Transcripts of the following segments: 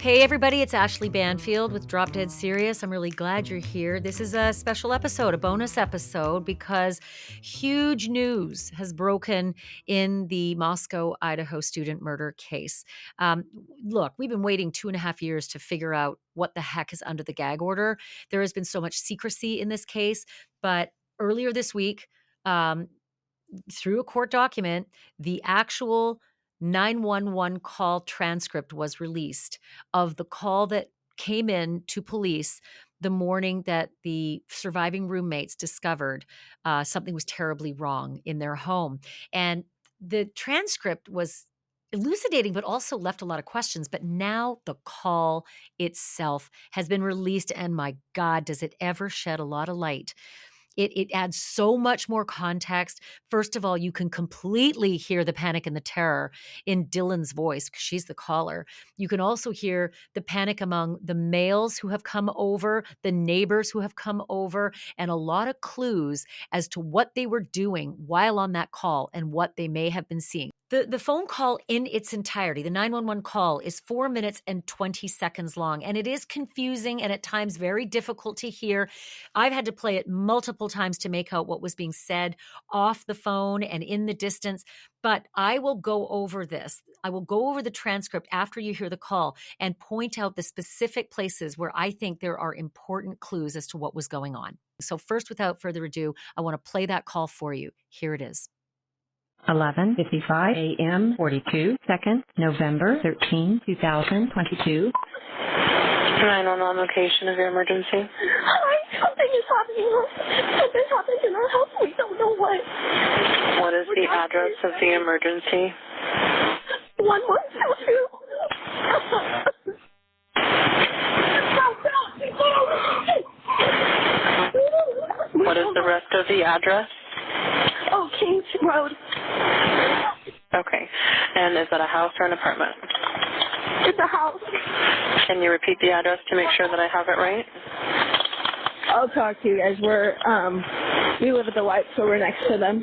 Hey everybody, it's Ashleigh Banfield with Drop Dead Serious. I'm really glad you're here. This is a special episode, a bonus episode, because huge news has broken in the Moscow, Idaho student murder case. Look, we've been waiting 2.5 years to figure out what the heck is under the gag order. There has been so much secrecy in this case, but earlier this week, through a court document, the actual 911 call transcript was released of the call that came in to police the morning that the surviving roommates discovered something was terribly wrong in their home. And the transcript was elucidating, but also left a lot of questions. But now the call itself has been released, and my God, does it ever shed a lot of light. It adds so much more context. First of all, you can completely hear the panic and the terror in Dylan's voice because she's the caller. You can also hear the panic among the males who have come over, the neighbors who have come over, and a lot of clues as to what they were doing while on that call and what they may have been seeing. The phone call in its entirety, the 911 call, is 4 minutes and 20 seconds long, and it is confusing and at times very difficult to hear. I've had to play it multiple times to make out what was being said off the phone and in the distance, but I will go over this. I will go over the transcript after you hear the call and point out the specific places where I think there are important clues as to what was going on. So first, without further ado, I want to play that call for you. Here it is. 11:55 a.m. 42 seconds, November 13, 2022. 911 location of your emergency. Hi, something is happening. Something happened in our house. We don't know what. What is the address of the emergency? 1122. What is the rest of the address? Oh, Kings Road. Okay. And is that a house or an apartment? It's a house. Can you repeat the address to make sure that I have it right? I'll talk to you guys. We live at the White, so we're next to them.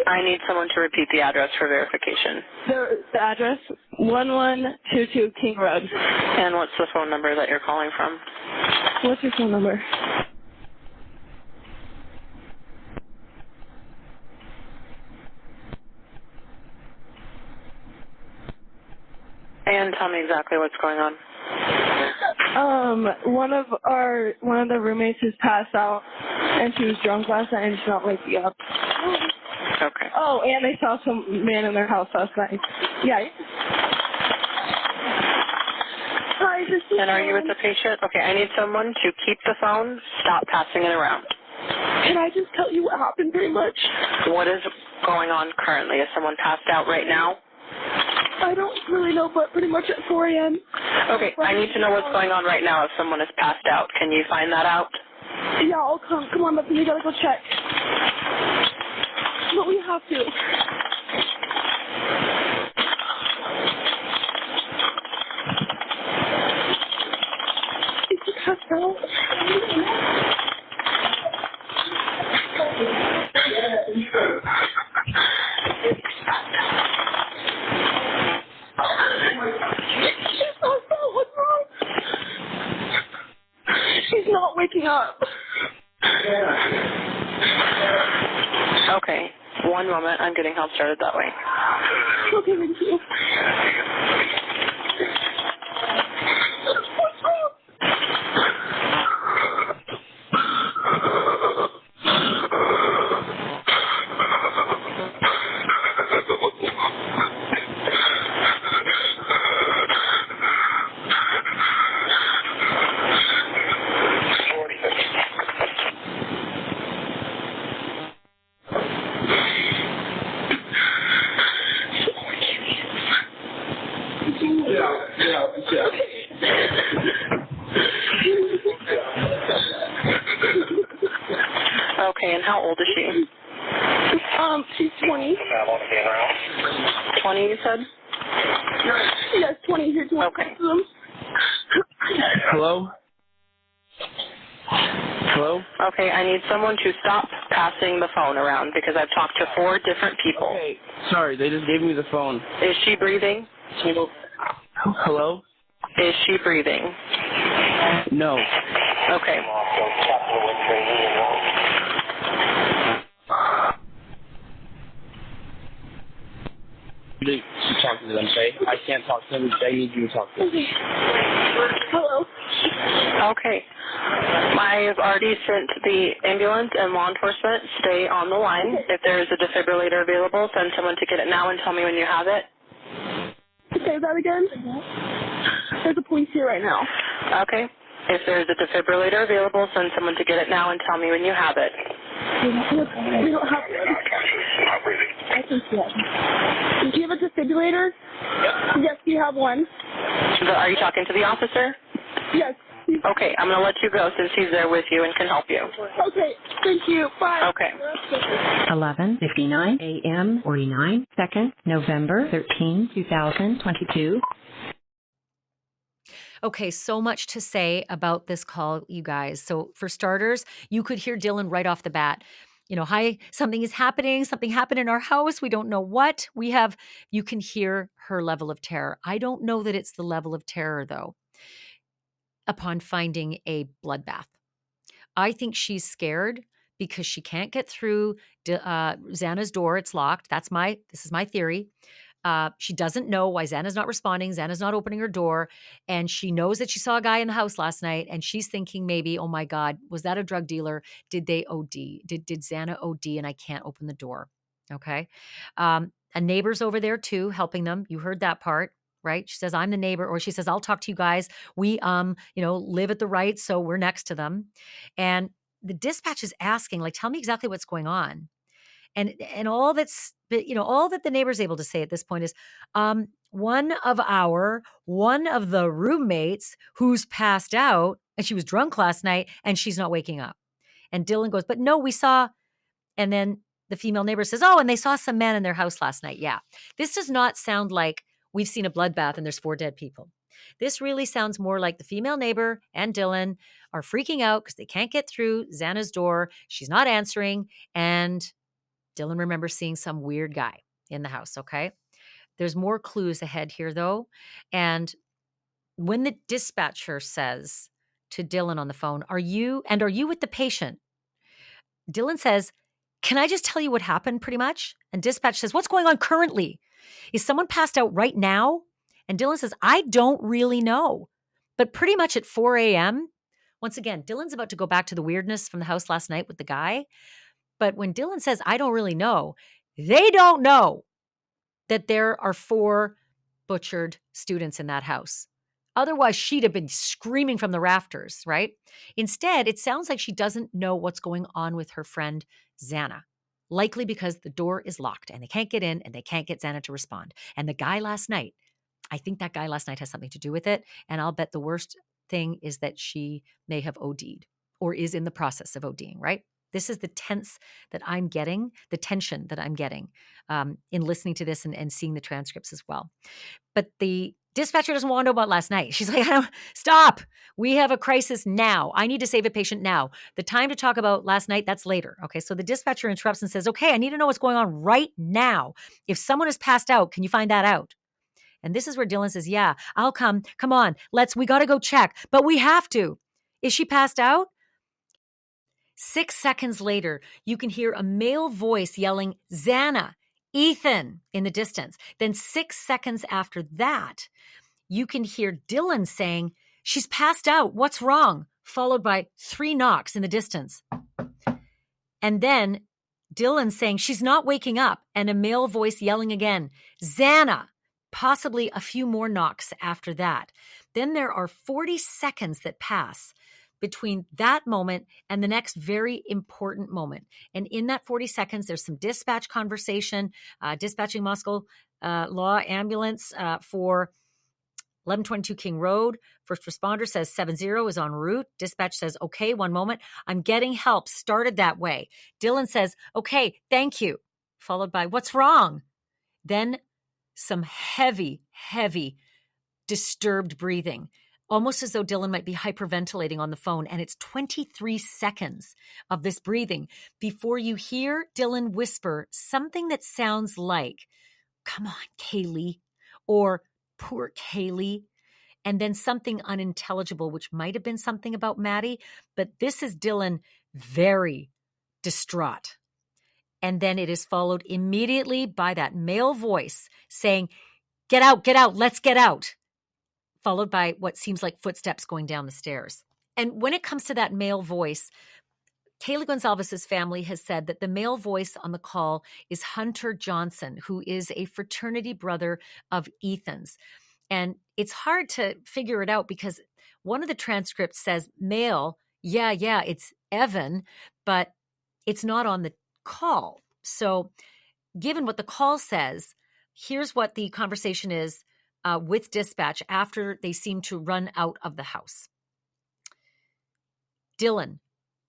I need someone to repeat the address for verification. The address, 1122 King Road. And what's the phone number that you're calling from? What's your phone number? And tell me exactly what's going on. One of the roommates has passed out, and she was drunk last night and she's not waking up. Okay. Oh, and they saw some man in their house last night. Yeah. Hi, this is. And are you with the patient? Okay, I need someone to keep the phone, stop passing it around. Can I just tell you what happened pretty much? What is going on currently? Is someone passed out right now? I don't really know, but pretty much at 4 a.m. Okay, I need to know what's going on right now if someone is passed out. Can you find that out? Yeah, I'll come. Come on, but we gotta go check. But we have to. Is he passed out? She's not waking up. Okay, one moment. I'm getting help started that way. Okay, thank you. What's wrong? Okay, and how old is she? She's 20. 20, you said? Yes, 20. Here's one. Okay. Hello? Hello? Okay, I need someone to stop passing the phone around because I've talked to 4 different people. Okay, sorry, they just gave me the phone. Is she breathing? Hello? Is she breathing? No. Okay. To talk to them, okay? I can't talk to them. They need you to talk to them. Hello. Okay. I've already sent the ambulance and law enforcement. Stay on the line. If there is a defibrillator available, send someone to get it now and tell me when you have it. Say that again. There's a police here right now. Okay. If there's a defibrillator available, send someone to get it now and tell me when you have it. We don't have one. I think yes. Do you have a defibrillator? Yes, you have one. Are you talking to the officer? Yes. Okay, I'm going to let you go since he's there with you and can help you. Okay, thank you. Bye. Okay. 11:59 a.m. 49 seconds, November 13, 2022. Okay, so much to say about this call, you guys. So, for starters, you could hear Dylan right off the bat. Hi, something is happening. Something happened in our house. We don't know what. You can hear her level of terror. I don't know that it's the level of terror, though, upon finding a bloodbath. I think she's scared because she can't get through Xana's door. It's locked. This is my theory. She doesn't know why Xana's not responding. Xana's not opening her door. And she knows that she saw a guy in the house last night. And she's thinking maybe, oh my God, was that a drug dealer? Did they OD? Did Xana OD and I can't open the door? Okay. A neighbor's over there too, helping them. You heard that part, right? She says, I'm the neighbor. Or she says, I'll talk to you guys. We, live at the right. So we're next to them. And the dispatch is asking, tell me exactly what's going on. And all that the neighbor's able to say at this point is, one of the roommates who's passed out and she was drunk last night and she's not waking up. And Dylan goes, but no, we saw. And then the female neighbor says, oh, and they saw some men in their house last night. Yeah. This does not sound like we've seen a bloodbath and there's 4 dead people. This really sounds more like the female neighbor and Dylan are freaking out because they can't get through Xana's door. She's not answering. And Dylan remembers seeing some weird guy in the house, okay? There's more clues ahead here, though. And when the dispatcher says to Dylan on the phone, are you with the patient? Dylan says, can I just tell you what happened pretty much? And dispatch says, what's going on currently? Is someone passed out right now? And Dylan says, I don't really know. But pretty much at 4 a.m., once again, Dylan's about to go back to the weirdness from the house last night with the guy. But when Dylan says, I don't really know, they don't know that there are 4 butchered students in that house. Otherwise, she'd have been screaming from the rafters, right? Instead, it sounds like she doesn't know what's going on with her friend, Xana. Likely because the door is locked and they can't get in and they can't get Xana to respond. And the guy last night, I think that guy last night has something to do with it. And I'll bet the worst thing is that she may have OD'd or is in the process of ODing, right? This is the tension that I'm getting in listening to this and seeing the transcripts as well. But the dispatcher doesn't want to know about last night. She's like, stop. We have a crisis now. I need to save a patient now. The time to talk about last night, that's later. Okay, so the dispatcher interrupts and says, okay, I need to know what's going on right now. If someone has passed out, can you find that out? And this is where Dylan says, yeah, I'll come. Come on, we got to go check. But we have to. Is she passed out? 6 seconds later, you can hear a male voice yelling, Xana, Ethan, in the distance. Then 6 seconds after that, you can hear Dylan saying, she's passed out. What's wrong? Followed by 3 knocks in the distance. And then Dylan saying, she's not waking up. And a male voice yelling again, Xana. Possibly a few more knocks after that. Then there are 40 seconds that pass between that moment and the next very important moment. And in that 40 seconds, there's some dispatch conversation, dispatching Moscow Law ambulance for 1122 King Road. First responder says 70 is en route. Dispatch says, okay, one moment. I'm getting help. Started that way. Dylan says, okay, thank you. Followed by, what's wrong? Then some heavy, disturbed breathing. Almost as though Dylan might be hyperventilating on the phone. And it's 23 seconds of this breathing before you hear Dylan whisper something that sounds like, come on, Kaylee, or poor Kaylee. and then something unintelligible, which might have been something about Maddie, but this is Dylan very distraught. And then it is followed immediately by that male voice saying, get out, let's get out, followed by what seems like footsteps going down the stairs. And when it comes to that male voice, Kaylee Gonzalez's family has said that the male voice on the call is Hunter Johnson, who is a fraternity brother of Ethan's. And it's hard to figure it out because one of the transcripts says male, yeah, it's Evan, but it's not on the call. So given what the call says, here's what the conversation is with dispatch after they seem to run out of the house. Dylan,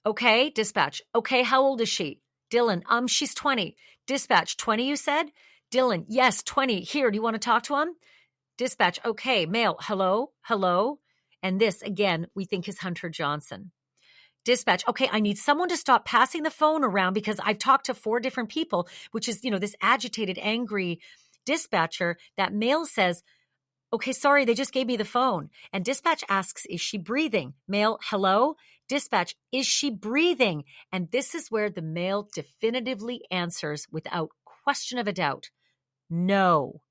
okay, dispatch. Okay, how old is she? Dylan, she's 20. Dispatch, 20 you said? Dylan, yes, 20. Here, do you want to talk to him? Dispatch, okay, male, hello. And this, again, we think is Hunter Johnson. Dispatch, okay, I need someone to stop passing the phone around because I've talked to 4 different people, which is, this agitated, angry dispatcher. That male says, okay, sorry, they just gave me the phone. And dispatch asks, is she breathing? Male, hello? Dispatch, is she breathing? And this is where the male definitively answers without question of a doubt, no.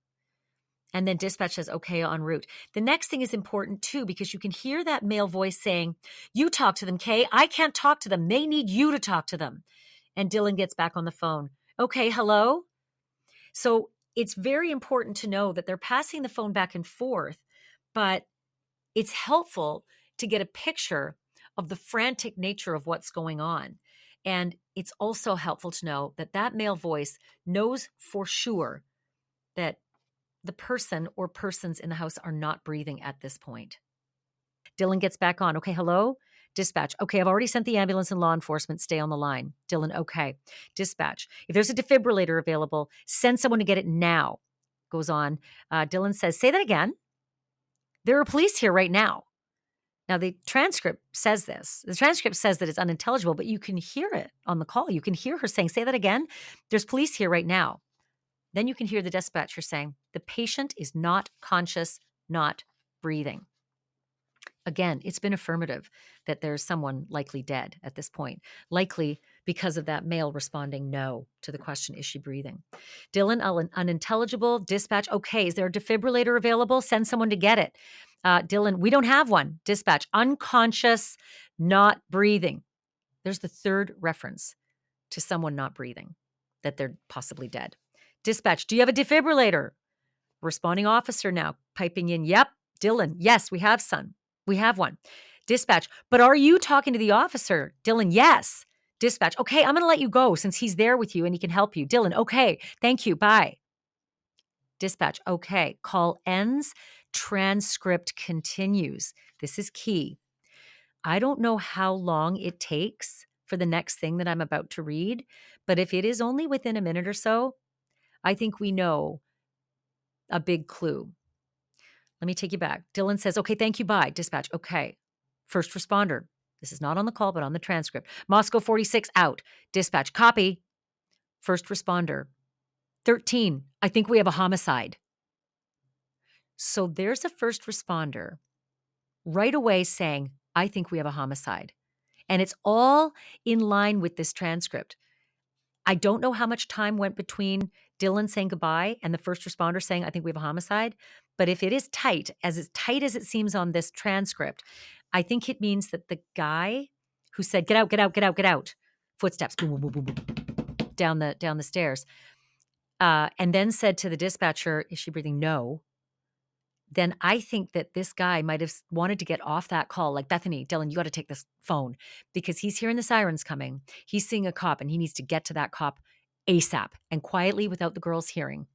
And then dispatch says, okay, en route. The next thing is important too, because you can hear that male voice saying, you talk to them, Kay. I can't talk to them. They need you to talk to them. And Dylan gets back on the phone. Okay, hello? So it's very important to know that they're passing the phone back and forth, but it's helpful to get a picture of the frantic nature of what's going on. And it's also helpful to know that that male voice knows for sure that the person or persons in the house are not breathing at this point. Dylan gets back on. Okay, hello? Dispatch. Okay, I've already sent the ambulance and law enforcement. Stay on the line. Dylan, okay. Dispatch. If there's a defibrillator available, send someone to get it now. Goes on. Dylan says, say that again. There are police here right now. Now, the transcript says this. The transcript says that it's unintelligible, but you can hear it on the call. You can hear her saying, say that again. There's police here right now. Then you can hear the dispatcher saying, the patient is not conscious, not breathing. Again, it's been affirmative that there's someone likely dead at this point, likely because of that male responding no to the question, is she breathing? Dylan, unintelligible. Dispatch, okay, is there a defibrillator available? Send someone to get it. Dylan, we don't have one. Dispatch, unconscious, not breathing. There's the third reference to someone not breathing, that they're possibly dead. Dispatch, do you have a defibrillator? Responding officer now piping in, yep. Dylan, yes, we have one. Dispatch, but are you talking to the officer? Dylan, yes. Dispatch, okay, I'm going to let you go since he's there with you and he can help you. Dylan, okay, thank you, bye. Dispatch, okay, call ends, transcript continues. This is key. I don't know how long it takes for the next thing that I'm about to read, but if it is only within a minute or so, I think we know a big clue. Let me take you back. Dylan says, okay, thank you, bye. Dispatch, okay. First responder. This is not on the call, but on the transcript. Moscow 46 out. Dispatch, copy. First responder. 13, I think we have a homicide. So there's a first responder right away saying, I think we have a homicide. And it's all in line with this transcript. I don't know how much time went between Dylan saying goodbye and the first responder saying, I think we have a homicide. But if it is tight as it seems on this transcript, I think it means that the guy who said, get out, footsteps, boom, boom, boom, boom, boom, down the stairs, and then said to the dispatcher, is she breathing? No. Then I think that this guy might have wanted to get off that call. Like, Bethany, Dylan, you got to take this phone because he's hearing the sirens coming. He's seeing a cop and he needs to get to that cop ASAP and quietly without the girls hearing.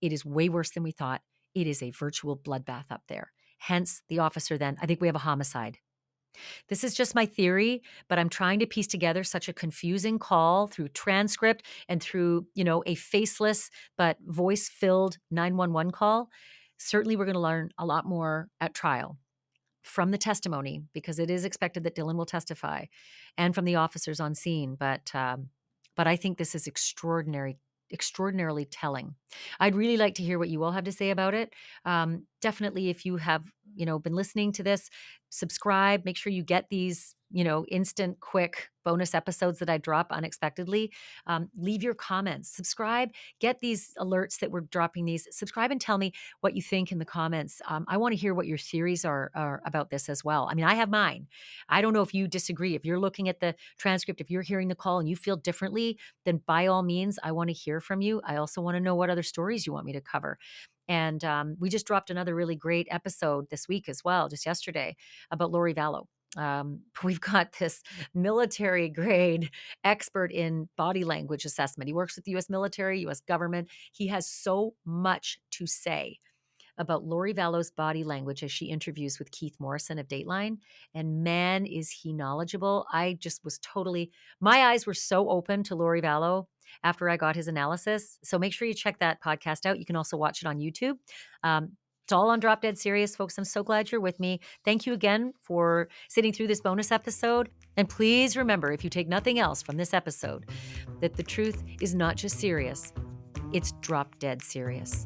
It is way worse than we thought. It is a virtual bloodbath up there. Hence the officer then, I think we have a homicide. This is just my theory, but I'm trying to piece together such a confusing call through transcript and through, a faceless but voice-filled 911 call. Certainly, we're going to learn a lot more at trial from the testimony because it is expected that Dylan will testify and from the officers on scene. But I think this is extraordinarily telling. I'd really like to hear what you all have to say about it. Definitely, if you have been listening to this, subscribe. Make sure you get these, instant, quick bonus episodes that I drop unexpectedly. Leave your comments, subscribe, get these alerts that we're dropping these. Subscribe and tell me what you think in the comments. I want to hear what your theories are about this as well. I mean, I have mine. I don't know if you disagree. If you're looking at the transcript, if you're hearing the call and you feel differently, then by all means, I want to hear from you. I also want to know what other stories you want me to cover. And we just dropped another really great episode this week as well, just yesterday, about Lori Vallow. We've got this military grade expert in body language assessment. He works with the U.S. military, U.S. government. He has so much to say about Lori Vallow's body language as she interviews with Keith Morrison of Dateline. And man, is he knowledgeable. I just was my eyes were so open to Lori Vallow after I got his analysis. So make sure you check that podcast out. You can also watch it on YouTube. It's all on Drop Dead Serious, folks. I'm so glad you're with me. Thank you again for sitting through this bonus episode. And please remember, if you take nothing else from this episode, that the truth is not just serious, it's drop dead serious.